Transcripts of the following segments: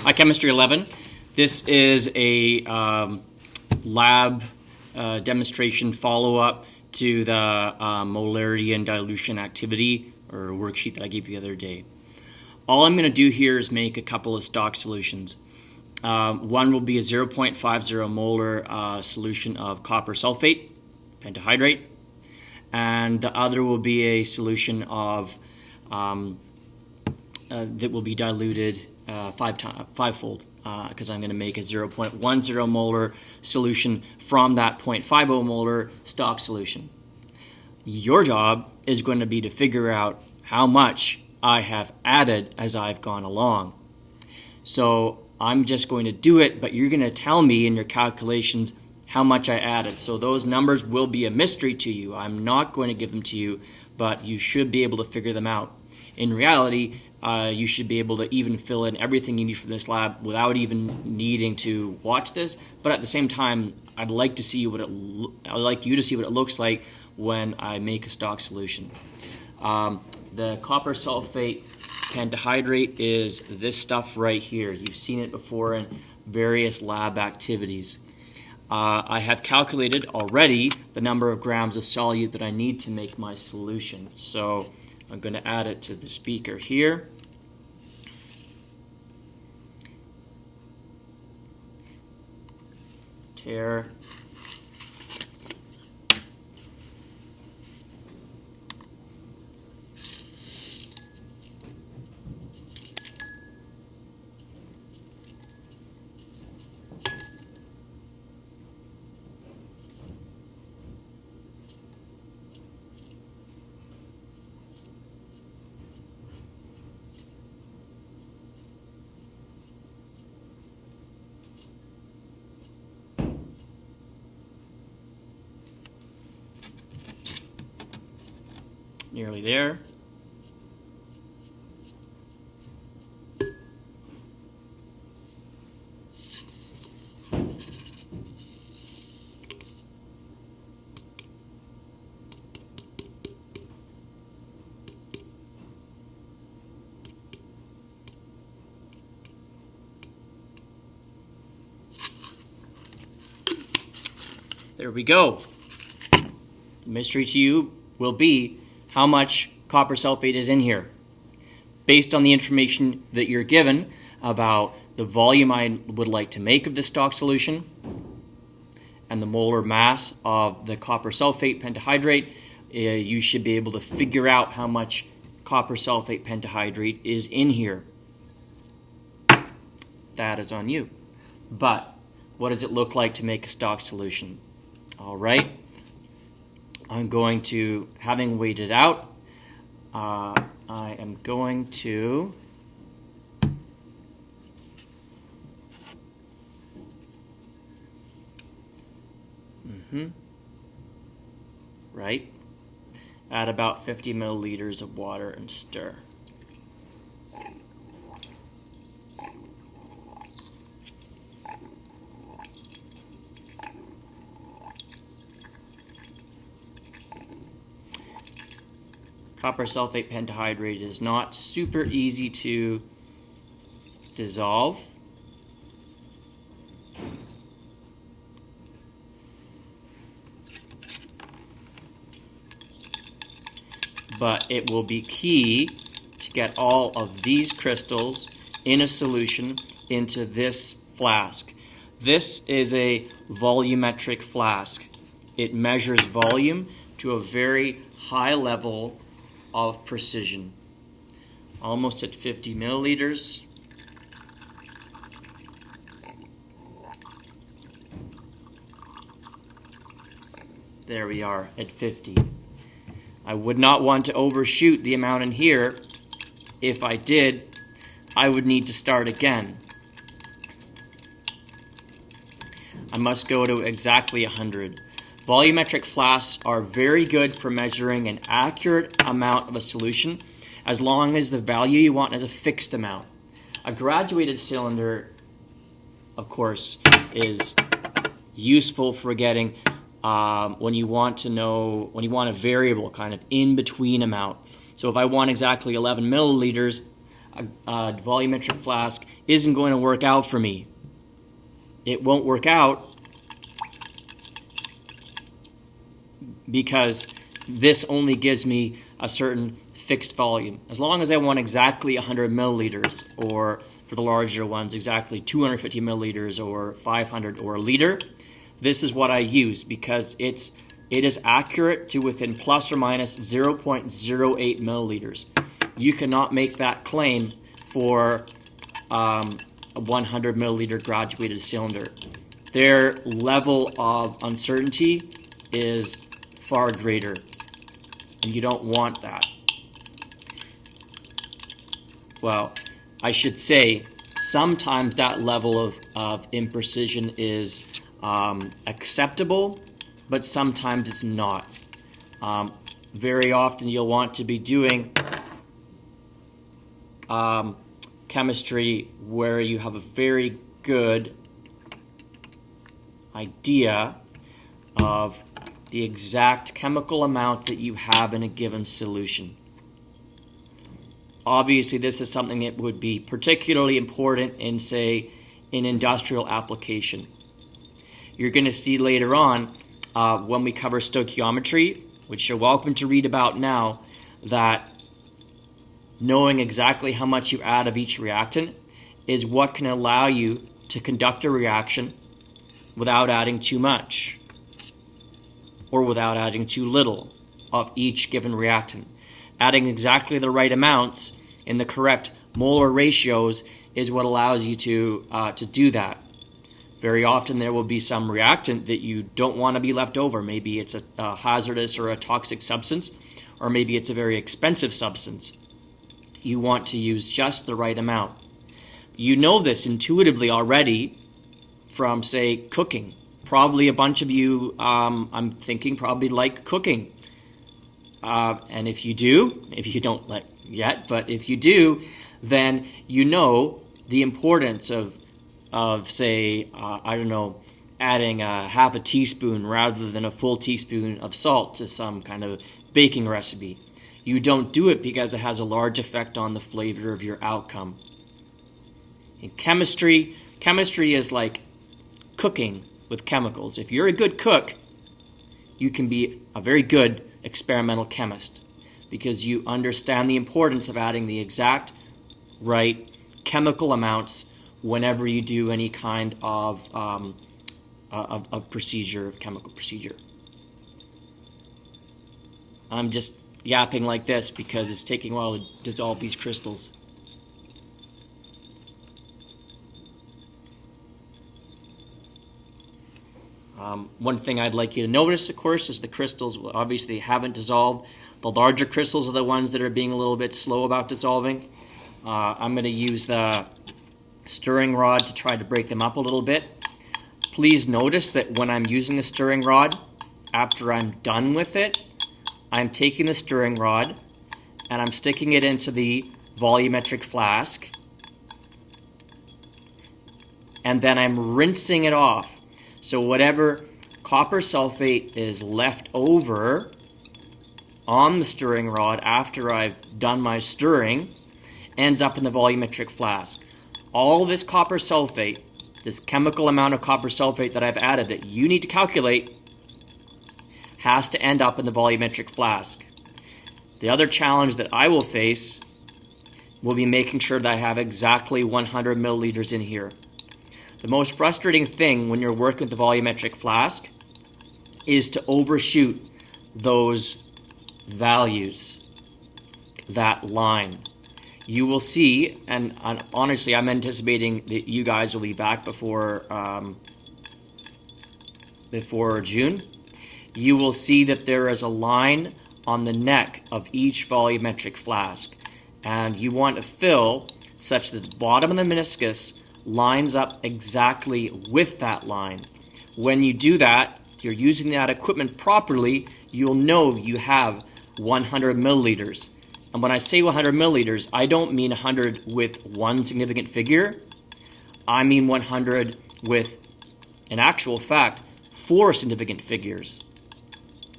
Hi, Chemistry 11. This is a lab demonstration follow-up to the molarity and dilution activity or worksheet that I gave you the other day. All I'm going to do here is make a couple of stock solutions. One will be a 0.50 molar solution of copper sulfate, pentahydrate, and the other will be a solution of that will be diluted fivefold because I'm going to make a 0.10 molar solution from that 0.50 molar stock solution. Your job is going to be to figure out how much I have added as I've gone along. So I'm just going to do it, but you're going to tell me in your calculations how much I added. So those numbers will be a mystery to you. I'm not going to give them to you, but you should be able to figure them out. In reality, you should be able to even fill in everything you need for this lab without even needing to watch this. But at the same time, I'd like to see what I'd like you to see what it looks like when I make a stock solution. The copper sulfate pentahydrate is this stuff right here. You've seen it before in various lab activities. I have calculated already the number of grams of solute that I need to make my solution. So I'm going to add it to the speaker here. Tare. Nearly there. There we go. The mystery to you will be how much copper sulfate is in here. Based on the information that you're given about the volume I would like to make of this stock solution and the molar mass of the copper sulfate pentahydrate, you should be able to figure out how much copper sulfate pentahydrate is in here. That is on you. But what does it look like to make a stock solution? All right. I'm going to, having weighed it out, I am going to add about 50 milliliters of water and stir. Copper sulfate pentahydrate is not super easy to dissolve. But it will be key to get all of these crystals in a solution into this flask. This is a volumetric flask. It measures volume to a very high level of precision, almost at 50 milliliters. There we are at 50. I would not want to overshoot the amount in here. If I did, I would need to start again. I must go to exactly 100. Volumetric flasks are very good for measuring an accurate amount of a solution as long as the value you want is a fixed amount. A graduated cylinder, of course, is useful for getting when you want a variable kind of in-between amount. So if I want exactly 11 milliliters, a volumetric flask isn't going to work out for me. It won't work out because this only gives me a certain fixed volume. As long as I want exactly 100 milliliters, or for the larger ones, exactly 250 milliliters or 500 or a liter, this is what I use because it is accurate to within plus or minus 0.08 milliliters. You cannot make that claim for a 100 milliliter graduated cylinder. Their level of uncertainty is far greater, and you don't want that. Well, I should say sometimes that level of imprecision is acceptable, but sometimes it's not. Very often you'll want to be doing chemistry where you have a very good idea of the exact chemical amount that you have in a given solution. Obviously, this is something that would be particularly important in, say, an industrial application. You're going to see later on when we cover stoichiometry, which you're welcome to read about now, that knowing exactly how much you add of each reactant is what can allow you to conduct a reaction without adding too much or without adding too little of each given reactant. Adding exactly the right amounts in the correct molar ratios is what allows you to do that. Very often there will be some reactant that you don't want to be left over. Maybe it's a hazardous or a toxic substance, or maybe it's a very expensive substance. You want to use just the right amount. You know this intuitively already from, say, cooking. Probably a bunch of you, I'm thinking, probably like cooking. And if you do, if you don't like yet, but if you do, then you know the importance of say, adding a half a teaspoon rather than a full teaspoon of salt to some kind of baking recipe. You don't do it because it has a large effect on the flavor of your outcome. In chemistry is like cooking with chemicals. If you're a good cook, you can be a very good experimental chemist because you understand the importance of adding the exact right chemical amounts whenever you do any kind of procedure, of chemical procedure. I'm just yapping like this because it's taking a while to dissolve these crystals. One thing I'd like you to notice, of course, is the crystals obviously haven't dissolved. The larger crystals are the ones that are being a little bit slow about dissolving. I'm going to use the stirring rod to try to break them up a little bit. Please notice that when I'm using the stirring rod, after I'm done with it, I'm taking the stirring rod and I'm sticking it into the volumetric flask, and then I'm rinsing it off. So whatever copper sulfate is left over on the stirring rod after I've done my stirring ends up in the volumetric flask. All this copper sulfate, this chemical amount of copper sulfate that I've added that you need to calculate, has to end up in the volumetric flask. The other challenge that I will face will be making sure that I have exactly 100 milliliters in here. The most frustrating thing when you're working with the volumetric flask is to overshoot those values, that line. You will see, and honestly, I'm anticipating that you guys will be back before June. You will see that there is a line on the neck of each volumetric flask, and you want to fill such that the bottom of the meniscus lines up exactly with that line. When you do that, if you're using that equipment properly, you'll know you have 100 milliliters. And when I say 100 milliliters, I don't mean 100 with one significant figure. I mean 100 with, in actual fact, 4 significant figures.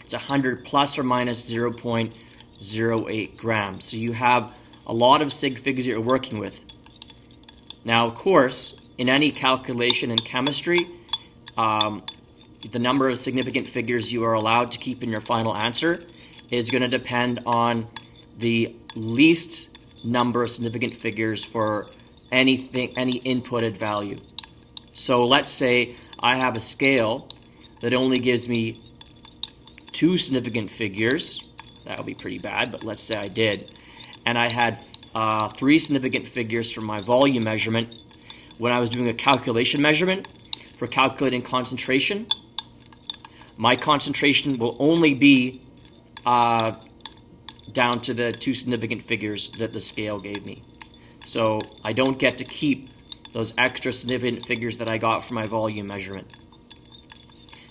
It's 100 plus or minus 0.08 grams. So you have a lot of sig figs that you're working with. Now, of course, in any calculation in chemistry, the number of significant figures you are allowed to keep in your final answer is going to depend on the least number of significant figures for any inputted value. So let's say I have a scale that only gives me 2 significant figures. That would be pretty bad, but let's say I did. And I had 3 significant figures for my volume measurement. When I was doing a calculation measurement for calculating concentration, my concentration will only be down to the 2 significant figures that the scale gave me. So I don't get to keep those extra significant figures that I got from my volume measurement.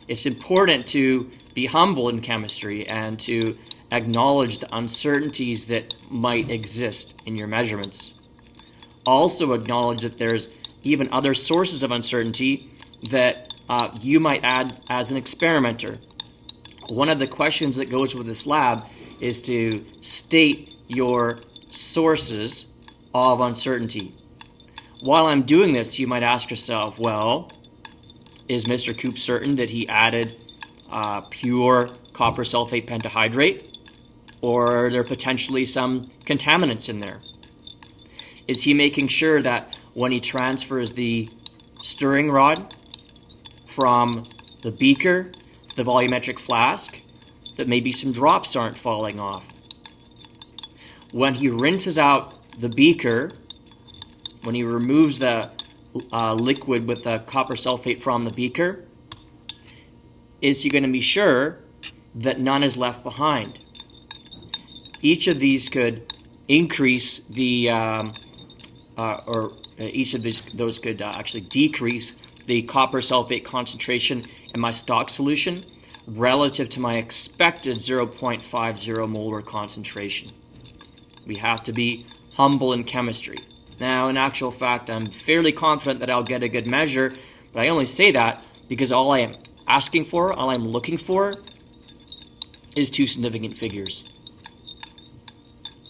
It's important to be humble in chemistry and to acknowledge the uncertainties that might exist in your measurements. Also acknowledge that there's even other sources of uncertainty that you might add as an experimenter. One of the questions that goes with this lab is to state your sources of uncertainty. While I'm doing this, you might ask yourself, well, is Mr. Coop certain that he added pure copper sulfate pentahydrate? Or are there potentially some contaminants in there? Is he making sure that when he transfers the stirring rod from the beaker to the volumetric flask, that maybe some drops aren't falling off? When he rinses out the beaker, when he removes the liquid with the copper sulfate from the beaker, is he going to be sure that none is left behind? Each of these could increase the, or each of those could actually decrease the copper sulfate concentration in my stock solution relative to my expected 0.50 molar concentration. We have to be humble in chemistry. Now, in actual fact, I'm fairly confident that I'll get a good measure, but I only say that because all I am asking for, all I'm looking for, is 2 significant figures.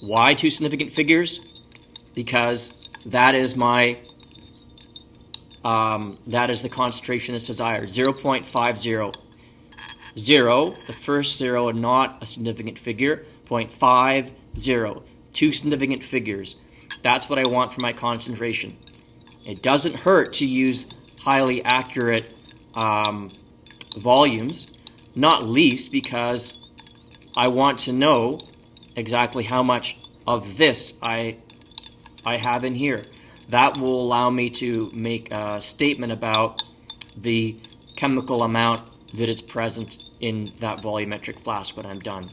Why 2 significant figures? Because that is my that is the concentration that's desired. 0.50. 0, the first 0, and not a significant figure. 0.50. 2 significant figures. That's what I want for my concentration. It doesn't hurt to use highly accurate volumes, not least because I want to know exactly how much of this I have in here. That will allow me to make a statement about the chemical amount that is present in that volumetric flask when I'm done.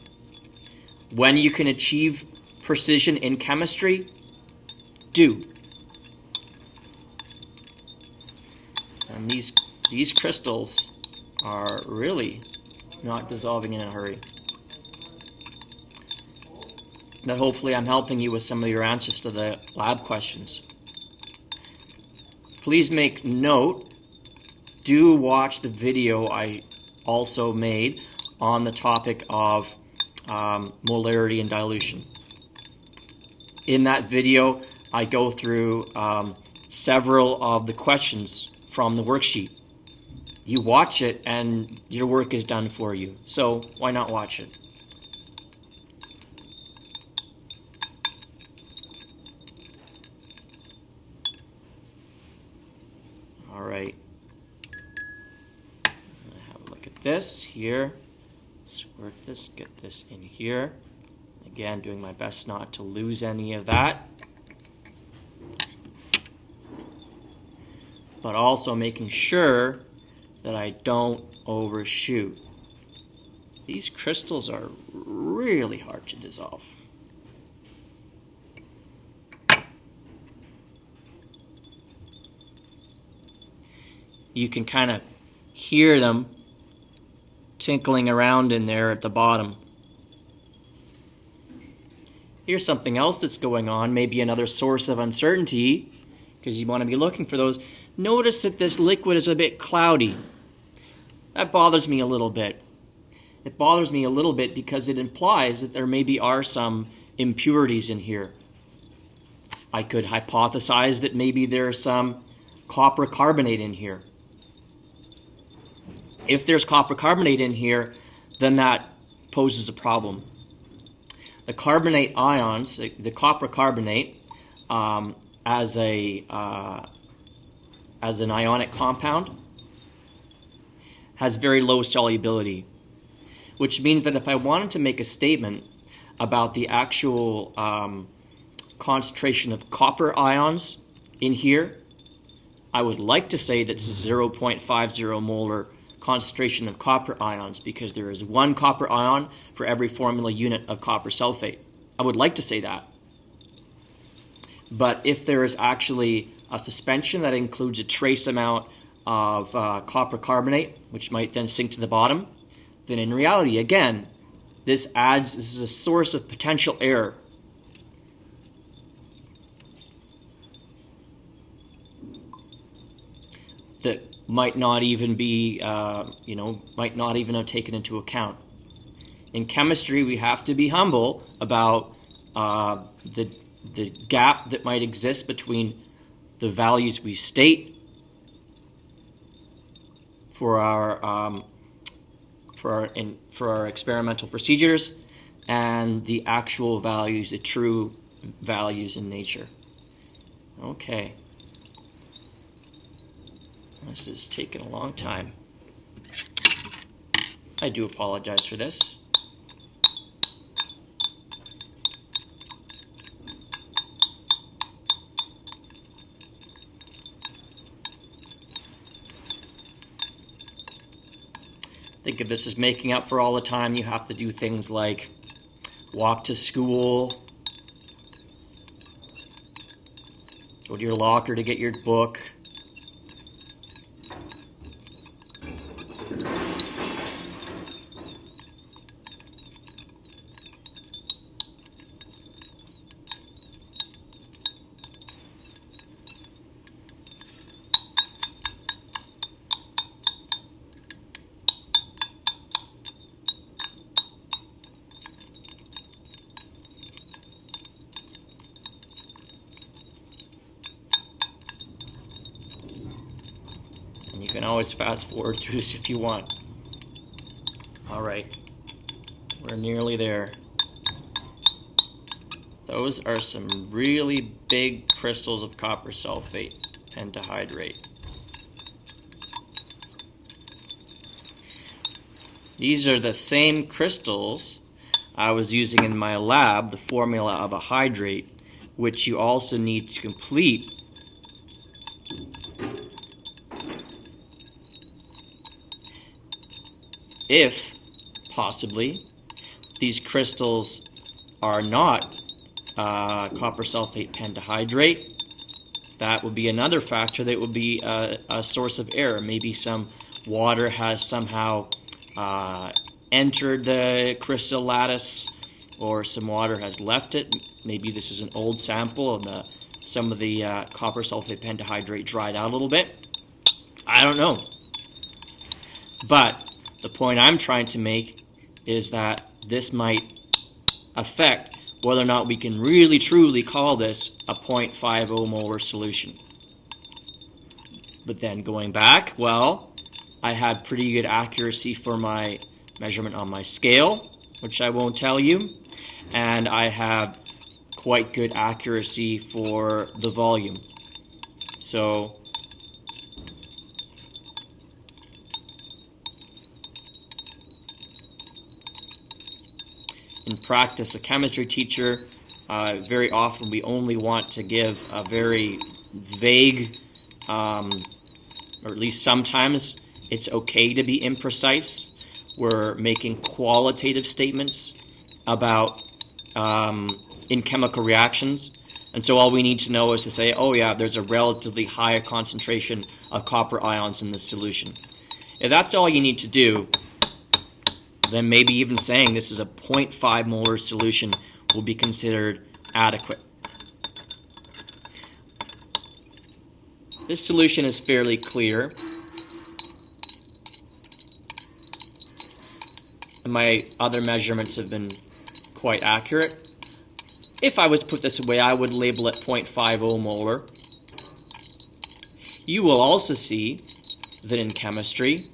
When you can achieve precision in chemistry, do. And these crystals are really not dissolving in a hurry. But hopefully I'm helping you with some of your answers to the lab questions. Please make note, do watch the video I also made on the topic of molarity and dilution. In that video, I go through several of the questions from the worksheet. You watch it and your work is done for you. So why not watch it? All right. Have a look at this here. Squirt this, get this in here. Again, doing my best not to lose any of that. But also making sure that I don't overshoot. These crystals are really hard to dissolve. You can kind of hear them tinkling around in there at the bottom. Here's something else that's going on, maybe another source of uncertainty, because you want to be looking for those. Notice that this liquid is a bit cloudy. That bothers me a little bit. It bothers me a little bit because it implies that there maybe are some impurities in here. I could hypothesize that maybe there's some copper carbonate in here. If there's copper carbonate in here, then that poses a problem. The carbonate ions, the copper carbonate, as an ionic compound, has very low solubility, which means that if I wanted to make a statement about the actual concentration of copper ions in here, I would like to say that's 0.50 molar concentration of copper ions, because there is one copper ion for every formula unit of copper sulfate. I would like to say that. But if there is actually a suspension that includes a trace amount of copper carbonate, which might then sink to the bottom, then in reality, again, this is a source of potential error. That might not even be, might not even have taken into account. In chemistry, we have to be humble about the gap that might exist between the values we state for our experimental procedures and the actual values, the true values in nature. Okay. This is taking a long time. I do apologize for this. Think of this as making up for all the time you have to do things like walk to school, go to your locker to get your book, and you can always fast forward through this if you want. All right, we're nearly there. Those are some really big crystals of copper sulfate pentahydrate. These are the same crystals I was using in my lab, the formula of a hydrate, which you also need to complete if, possibly, these crystals are not copper sulfate pentahydrate. That would be another factor that would be a source of error. Maybe some water has somehow entered the crystal lattice, or some water has left it. Maybe this is an old sample and some of the copper sulfate pentahydrate dried out a little bit. I don't know. But the point I'm trying to make is that this might affect whether or not we can really truly call this a 0.50 molar solution. But then going back, well, I had pretty good accuracy for my measurement on my scale, which I won't tell you, and I have quite good accuracy for the volume. So in practice, a chemistry teacher, very often we only want to give a very vague, or at least sometimes it's okay to be imprecise. We're making qualitative statements about in chemical reactions, and so all we need to know is to say, oh yeah, there's a relatively higher concentration of copper ions in this solution. If that's all you need to do, then maybe even saying this is a 0.5 molar solution will be considered adequate. This solution is fairly clear, and my other measurements have been quite accurate. if I was to put this away, I would label it 0.50 molar. You will also see that in chemistry,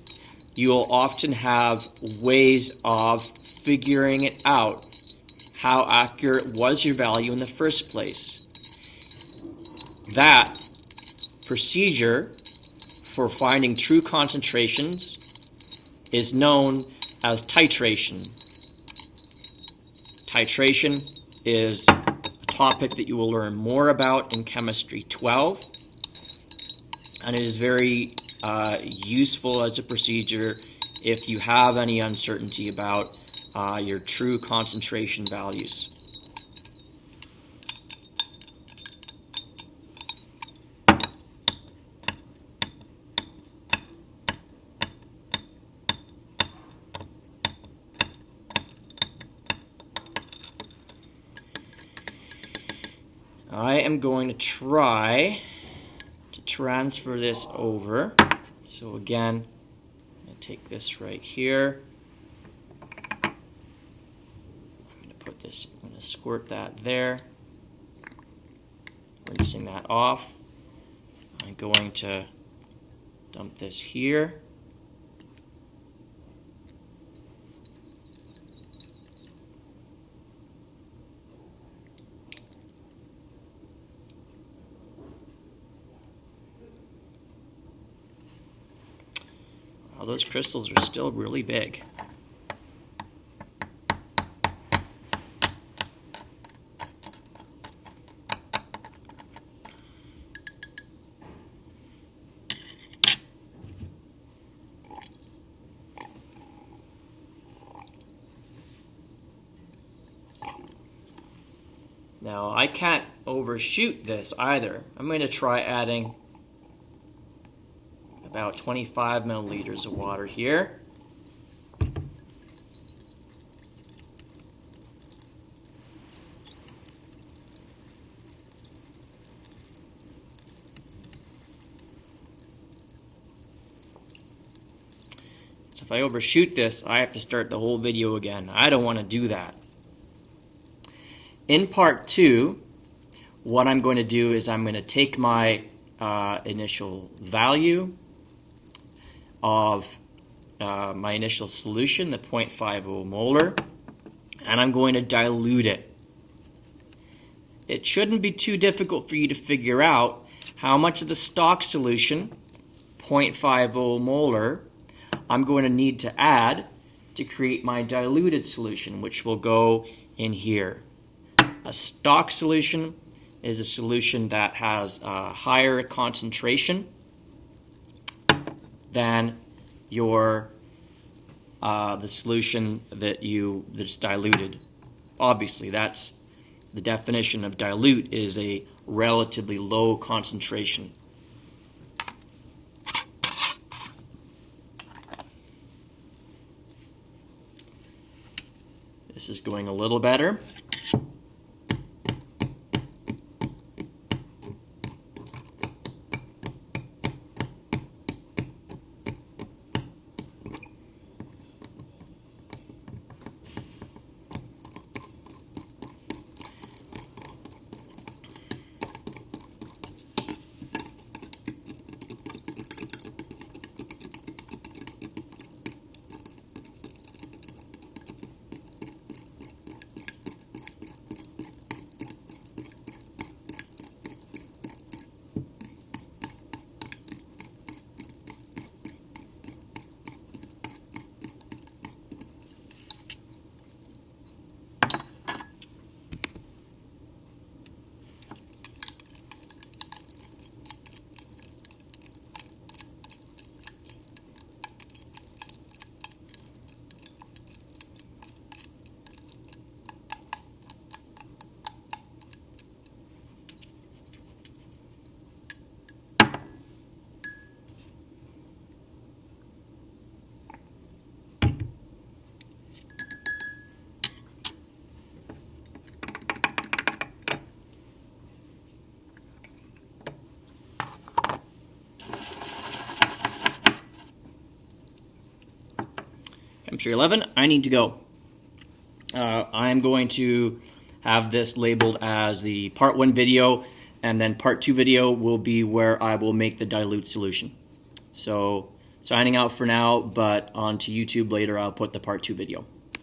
you will often have ways of figuring it out, how accurate was your value in the first place. That procedure for finding true concentrations is known as titration. Titration is a topic that you will learn more about in Chemistry 12, and it is very useful as a procedure if you have any uncertainty about your true concentration values. I am going to try to transfer this over. So again, I'm going to take this right here. I'm going to put this, I'm going to squirt that there. Rinsing that off. I'm going to dump this here. Wow, those crystals are still really big. Now, I can't overshoot this either. I'm going to try adding about 25 milliliters of water here. So if I overshoot this, I have to start the whole video again. I don't want to do that. In part 2, what I'm going to do is I'm going to take my initial value of my initial solution, the 0.50 molar, and I'm going to dilute it. It shouldn't be too difficult for you to figure out how much of the stock solution, 0.50 molar, I'm going to need to add to create my diluted solution, which will go in here. A stock solution is a solution that has a higher concentration than your the solution that's diluted. Obviously, that's the definition of dilute, is a relatively low concentration. This is going a little better. Chemistry 11, I need to go. I'm going to have this labeled as the part 1 video, and then part 2 video will be where I will make the dilute solution. So signing out for now, but onto YouTube later I'll put the part 2 video.